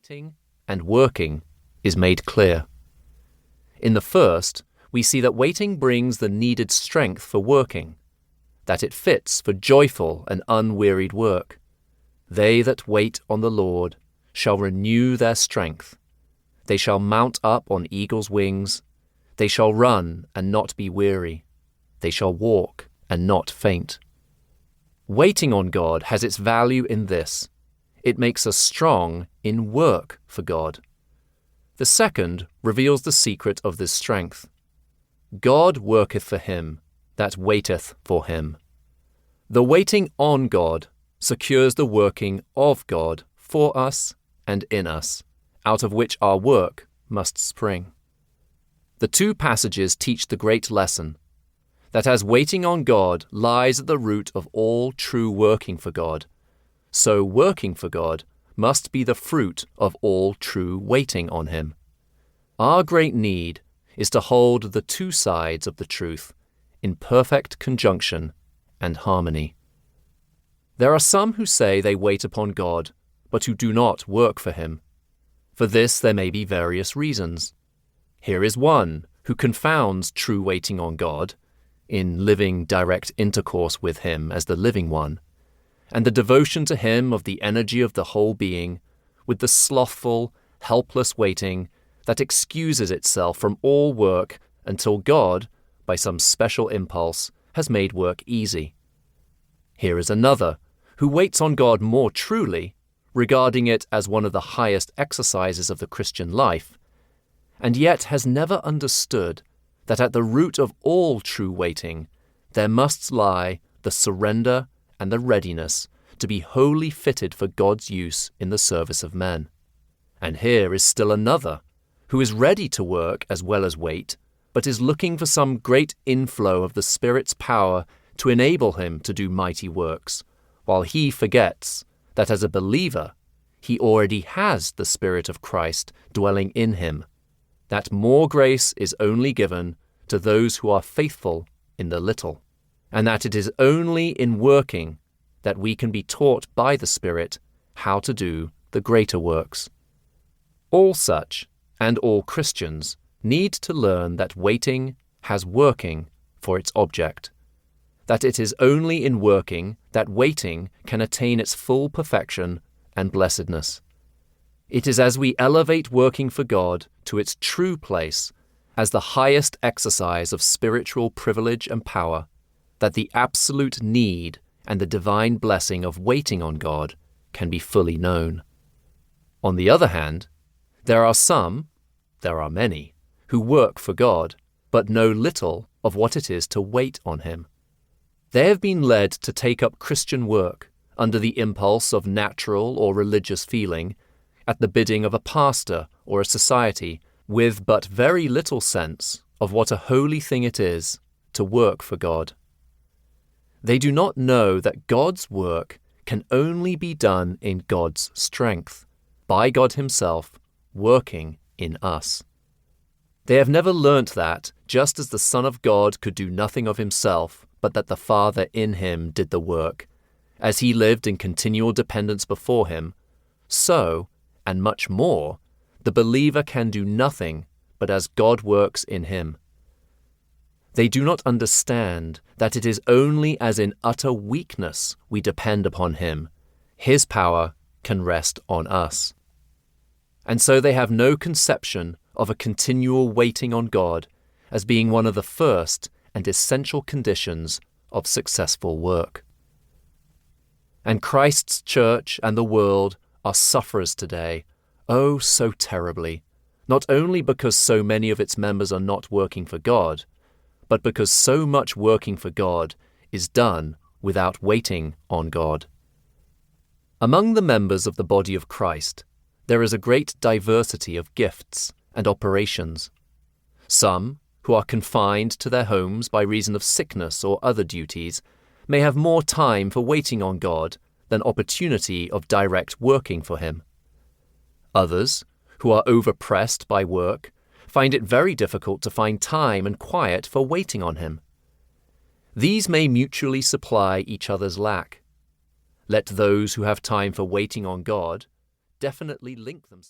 waiting and working is made clear. In the first, we see that waiting brings the needed strength for working, that it fits for joyful and unwearied work. They that wait on the Lord shall renew their strength. They shall mount up on eagle's wings. They shall run and not be weary. They shall walk and not faint. Waiting on God has its value in this: it makes us strong in work for God. The second reveals the secret of this strength. God worketh for him that waiteth for him. The waiting on God secures the working of God for us and in us, out of which our work must spring. The two passages teach the great lesson that as waiting on God lies at the root of all true working for God, so working for God must be the fruit of all true waiting on him. Our great need is to hold the two sides of the truth in perfect conjunction and harmony. There are some who say they wait upon God, but who do not work for him. For this there may be various reasons. Here is one who confounds true waiting on God, in living direct intercourse with him as the living one, and the devotion to him of the energy of the whole being, with the slothful, helpless waiting that excuses itself from all work until God, by some special impulse, has made work easy. Here is another who waits on God more truly, regarding it as one of the highest exercises of the Christian life, and yet has never understood that at the root of all true waiting there must lie the surrender and the readiness to be wholly fitted for God's use in the service of men. And here is still another who is ready to work as well as wait, but is looking for some great inflow of the Spirit's power to enable him to do mighty works, while he forgets that as a believer he already has the Spirit of Christ dwelling in him, that more grace is only given to those who are faithful in the little, and that it is only in working that we can be taught by the Spirit how to do the greater works. All such, and all Christians, need to learn that waiting has working for its object, that it is only in working that waiting can attain its full perfection and blessedness. It is as we elevate working for God to its true place as the highest exercise of spiritual privilege and power that the absolute need and the divine blessing of waiting on God can be fully known. On the other hand, there are many, who work for God, but know little of what it is to wait on him. They have been led to take up Christian work under the impulse of natural or religious feeling, at the bidding of a pastor or a society, with but very little sense of what a holy thing it is to work for God. They do not know that God's work can only be done in God's strength, by God himself working in us. They have never learnt that, just as the Son of God could do nothing of himself, but that the Father in him did the work, as he lived in continual dependence before him, so, and much more, the believer can do nothing but as God works in him. They do not understand that it is only as in utter weakness we depend upon him, his power can rest on us. And so they have no conception of a continual waiting on God as being one of the first and essential conditions of successful work. And Christ's church and the world are sufferers today, oh so terribly, not only because so many of its members are not working for God, but because so much working for God is done without waiting on God. Among the members of the body of Christ, there is a great diversity of gifts and operations. Some, who are confined to their homes by reason of sickness or other duties, may have more time for waiting on God than opportunity of direct working for him. Others, who are overpressed by work, find it very difficult to find time and quiet for waiting on him. These may mutually supply each other's lack. Let those who have time for waiting on God definitely link themselves.